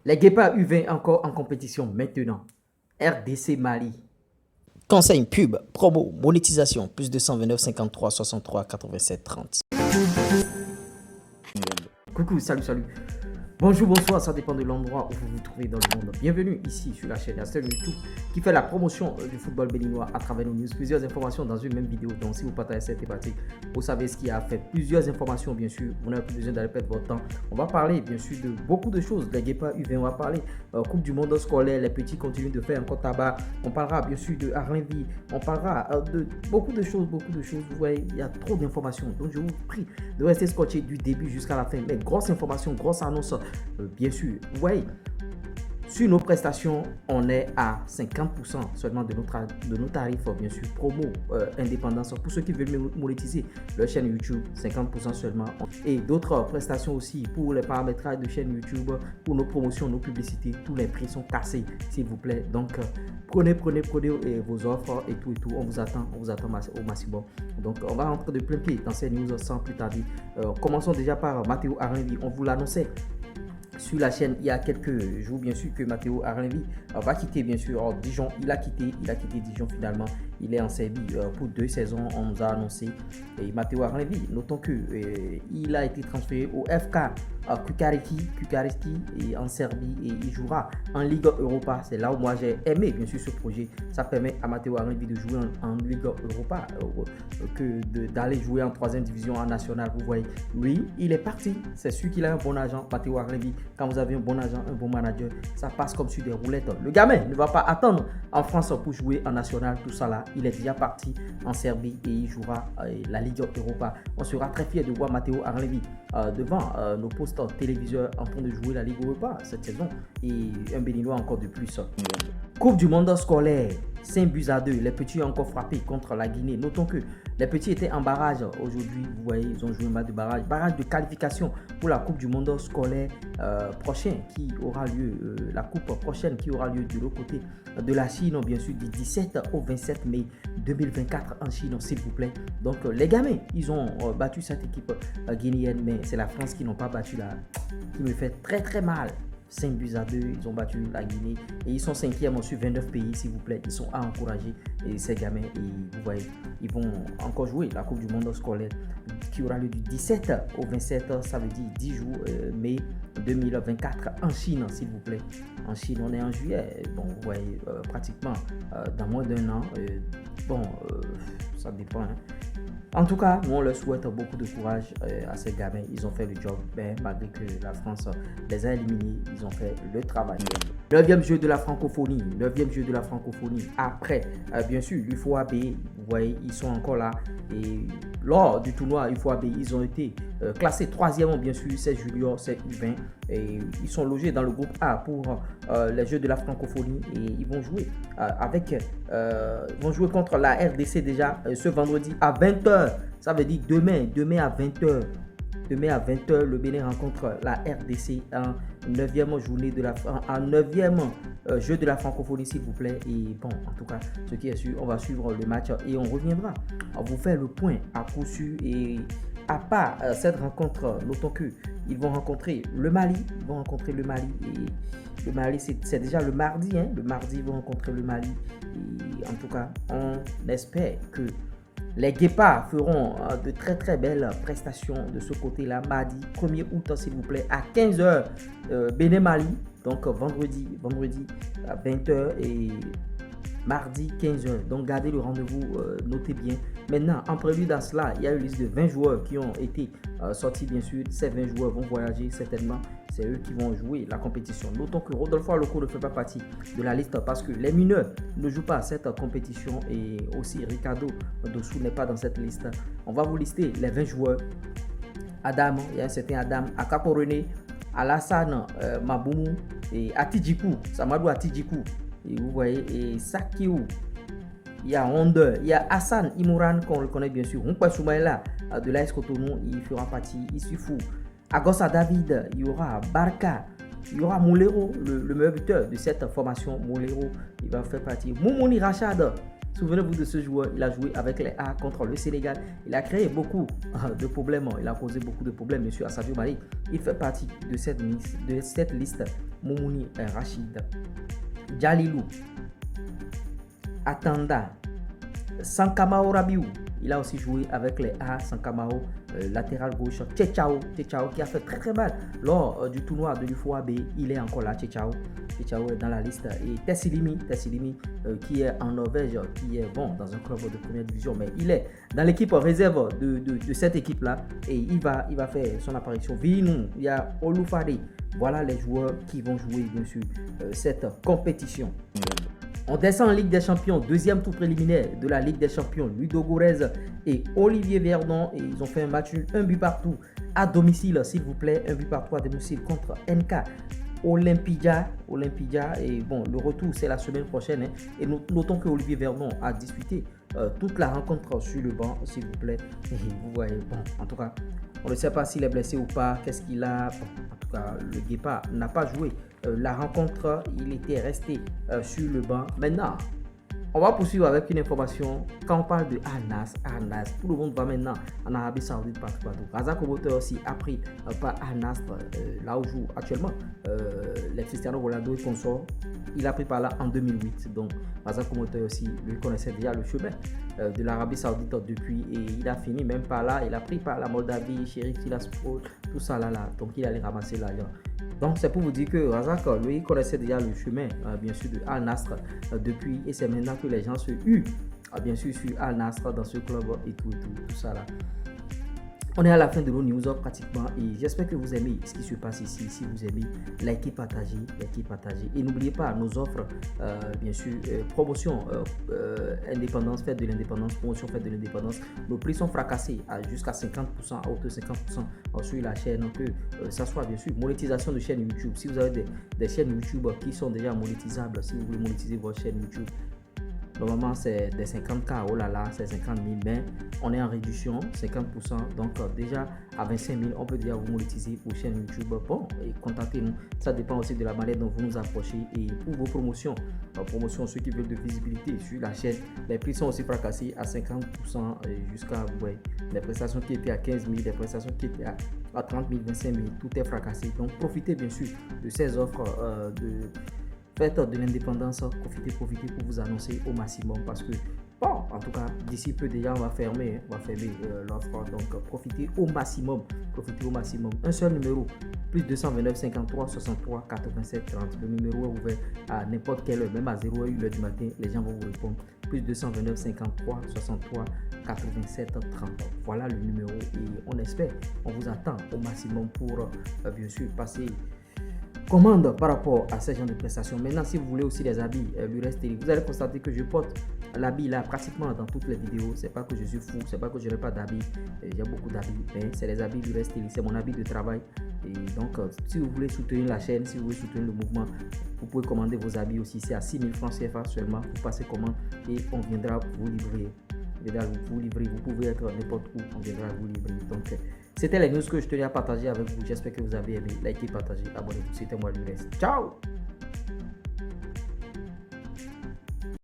Les Guépards U20 encore en compétition maintenant. RDC Mali. Conseil pub, promo, monétisation, plus 229 53 63 87 30. Coucou, salut. Bonjour, bonsoir, ça dépend de l'endroit où vous vous trouvez dans le monde. Bienvenue ici sur la chaîne YouTube qui fait la promotion du football béninois à travers nos news. Plusieurs informations dans une même vidéo. Donc si vous partagez cette thématique, vous savez ce qui a fait. Plusieurs informations, bien sûr. Vous n'avez plus besoin d'aller perdre votre temps. On va parler, bien sûr, de beaucoup de choses. Les Guépards U20, on va parler Coupe du monde scolaire. Les petits continuent de faire encore tabac. On parlera, bien sûr, de Arlenville. On parlera de beaucoup de choses. Vous voyez, il y a trop d'informations. Donc je vous prie de rester scotché du début jusqu'à la fin. Mais grosse information, grosse annonce. Bien sûr, vous voyez, sur nos prestations, on est à 50% seulement de nos tarifs, bien sûr, promo, indépendance. Pour ceux qui veulent monétiser leur chaîne YouTube, 50% seulement. Et d'autres prestations aussi pour les paramétrages de chaîne YouTube, pour nos promotions, nos publicités, tous les prix sont cassés, s'il vous plaît. Donc, prenez vos offres et tout. On vous attend au maximum. Donc, on va rentrer de plein pied dans ces news sans plus tarder. Commençons déjà par Matteo Arlenville. On vous l'annonçait sur la chaîne il y a quelques jours, bien sûr, que Matteo Arlenville va quitter, bien sûr, Dijon. Il a quitté Dijon finalement. Il est en Serbie pour 2 saisons, on nous a annoncé. Et Matteo Arlenville, notons que il a été transféré au FK Kukariki et en Serbie, et il jouera en Ligue Europa. C'est là où moi j'ai aimé, bien sûr, ce projet. Ça permet à Matteo Arlenville de jouer en Ligue Europa que d'aller jouer en 3e division en national. Vous voyez, lui, il est parti. C'est sûr qu'il a un bon agent, Matteo Arlenville. Quand vous avez un bon agent, un bon manager, ça passe comme sur des roulettes. Le gamin ne va pas attendre en France pour jouer en national, tout ça là. Il est déjà parti en Serbie et il jouera la Ligue Europa. On sera très fiers de voir Matteo Arlenville devant nos postes téléviseurs en train de jouer la Ligue Europa cette saison, et un Béninois encore de plus. Coupe du monde scolaire, 5-2. Les petits ont encore frappé contre la Guinée. Notons que les petits étaient en barrage aujourd'hui. Vous voyez, ils ont joué un match de barrage de qualification pour la Coupe du monde scolaire prochain qui aura lieu, la coupe prochaine qui aura lieu de l'autre côté de la Chine, bien sûr, du 17 au 27 mai 2024 en Chine, s'il vous plaît. Donc les gamins, ils ont battu cette équipe guinéenne, mais c'est la France qui n'ont pas battu là, qui me fait très mal. 5-2, ils ont battu la Guinée et ils sont 5e sur 29 pays, s'il vous plaît. Ils sont à encourager, et ces gamins, et vous voyez, ils vont encore jouer la Coupe du monde scolaire qui aura lieu du 17 au 27, ça veut dire 10 jours, mai 2024 en Chine, s'il vous plaît. En Chine, on est en juillet, bon, vous voyez, pratiquement dans moins d'1 an. Ça dépend, hein. En tout cas, nous on leur souhaite beaucoup de courage à ces gamins. Ils ont fait le job, malgré que la France les a éliminés, ils ont fait le travail. 9e jeu de la francophonie. Après, bien sûr, l'UFOAB, vous voyez, ils sont encore là. Et lors du tournoi UFOAB, ils ont été classés 3e, bien sûr, c'est junior, c'est U20. Et ils sont logés dans le groupe A pour les Jeux de la francophonie, et ils vont jouer contre la RDC déjà ce vendredi à 20h. Ça veut dire demain à 20h. Demain à 20h, le Bénin rencontre la RDC en 9e journée de en 9e jeu de la francophonie, s'il vous plaît. Et bon, en tout cas, ce qui est sûr, on va suivre le match et on reviendra à vous faire le point à coup sûr. Et à part cette rencontre, notons qu'ils vont rencontrer le Mali. Et le Mali, c'est déjà le mardi. Le mardi, ils vont rencontrer le Mali. Et en tout cas, on espère que les Guépards feront de très belles prestations de ce côté-là. Mardi 1er août, s'il vous plaît, à 15h, Bénin-Mali. Donc vendredi à 20h et mardi 15h. Donc gardez le rendez-vous, notez bien. Maintenant, en prélude à cela, il y a une liste de 20 joueurs qui ont été sortis, bien sûr. Ces 20 joueurs vont voyager certainement. C'est eux qui vont jouer la compétition. Notons que Rodolfo Aloko ne fait pas partie de la liste parce que les mineurs ne jouent pas cette compétition, et aussi Ricardo Dossou n'est pas dans cette liste. On va vous lister les 20 joueurs. Adam, il y a un certain Adam Akaporene, Alassane Maboumou et Atidjikou, Samadou Atidjikou. Et vous voyez, et Sakiou. Il y a Honda, il y a Hassan Imouran, qu'on le connaît bien sûr. Hunkwa Soumaïla de l'AS Cotonou, il fera partie. Issoufou, Agossa David, il y aura Barka, il y aura Moulero, le meilleur buteur de cette formation. Moulero, il va faire partie. Moumouni Rachad, Souvenez-vous de ce joueur, il a joué avec les A contre le Sénégal. Il a créé beaucoup de problèmes, il a causé beaucoup de problèmes, monsieur Sadio Mané. Il fait partie de cette liste. Moumouni Rachid, Djalilou, Atanda, Sankamao Rabiou. Il a aussi joué avec les A, Sankamao, latéral gauche, Tchao qui a fait très très mal lors du tournoi de l'UFOAB. Il est encore là, Tchao est dans la liste. Et Tessilimi qui est en Norvège, qui est bon dans un club de première division, mais il est dans l'équipe réserve de cette équipe-là et il va faire son apparition. Vinou, il y a Olufade. Voilà les joueurs qui vont jouer bien sûr cette compétition. On descend en Ligue des Champions, deuxième tour préliminaire de la Ligue des Champions. Ludo Gourez et Olivier Verdon, et ils ont fait un match nul, un but partout à domicile, s'il vous plaît, un but partout à domicile contre NK Olympia. Et bon, le retour c'est la semaine prochaine. Et notons que Olivier Verdon a disputé toute la rencontre sur le banc, s'il vous plaît. Et vous voyez, bon, en tout cas, on ne sait pas s'il est blessé ou pas, qu'est-ce qu'il a. Bon, en tout cas, le Guépard n'a pas joué la rencontre, il était resté sur le banc. Maintenant, on va poursuivre avec une information. Quand on parle de Al-Nassr, tout le monde va maintenant en Arabie Saoudite partout. Razak Obote aussi a pris par Al-Nassr, là où joue actuellement les Cristiano Ronaldo et consorts. Il a pris par là en 2008. Donc Razak Obote aussi, lui connaissait déjà le chemin de l'Arabie Saoudite depuis et il a fini même par là. Il a pris par la Moldavie, Sheriff Tiraspol, tout ça là. Donc il allait ramasser l'argent. Donc c'est pour vous dire que Razak, lui, connaissait déjà le chemin, bien sûr, de Al-Nassr depuis, et c'est maintenant que les gens se huent, bien sûr, sur Al-Nassr dans ce club et tout ça là. On est à la fin de nos news pratiquement et j'espère que vous aimez ce qui se passe ici. Si vous aimez, likez, partagez. Et n'oubliez pas nos offres, bien sûr, promotion indépendance, fête de l'indépendance, promotion fête de l'indépendance. Nos prix sont fracassés à jusqu'à 50%, à hauteur de 50% sur la chaîne. Que ça soit bien sûr monétisation de chaîne YouTube. Si vous avez des chaînes YouTube qui sont déjà monétisables, si vous voulez monétiser votre chaîne YouTube, normalement c'est des 50K, oh là là, c'est 50 000, mais on est en réduction, 50%, donc déjà à 25 000, on peut déjà vous monétiser vos chaînes YouTube. Bon, et contactez-nous, ça dépend aussi de la manière dont vous nous approchez. Et pour vos promotions, ceux qui veulent de visibilité sur la chaîne, les prix sont aussi fracassés à 50% jusqu'à, les prestations qui étaient à 15 000, les prestations qui étaient à 30 000, 25 000, tout est fracassé. Donc profitez bien sûr de ces offres faites de l'indépendance, profitez pour vous annoncer au maximum parce que, bon, en tout cas, d'ici peu déjà, on va fermer l'offre. Donc, profitez au maximum. Un seul numéro, plus 229 53 63 87 30. Le numéro est ouvert à n'importe quelle heure, même à 0h du matin, les gens vont vous répondre. Plus 229 53 63 87 30. Voilà le numéro et on espère, on vous attend au maximum pour, bien sûr, passer commande par rapport à ce genre de prestations. Maintenant, si vous voulez aussi des habits Lures Télé, vous allez constater que je porte l'habit là pratiquement dans toutes les vidéos. C'est pas que je suis fou, c'est pas que je n'ai pas d'habits. J'ai beaucoup d'habits, mais c'est les habits Lures Télé, c'est mon habit de travail. Et donc, si vous voulez soutenir la chaîne, si vous voulez soutenir le mouvement, vous pouvez commander vos habits aussi. C'est à 6 000 francs CFA seulement. Vous passez commande et on viendra vous livrer. Vous pouvez être n'importe où, on viendra vous livrer. Donc, c'était les news que je tenais à partager avec vous. J'espère que vous avez aimé. Likez, partagez, abonnez-vous. C'était moi, Lures. Ciao!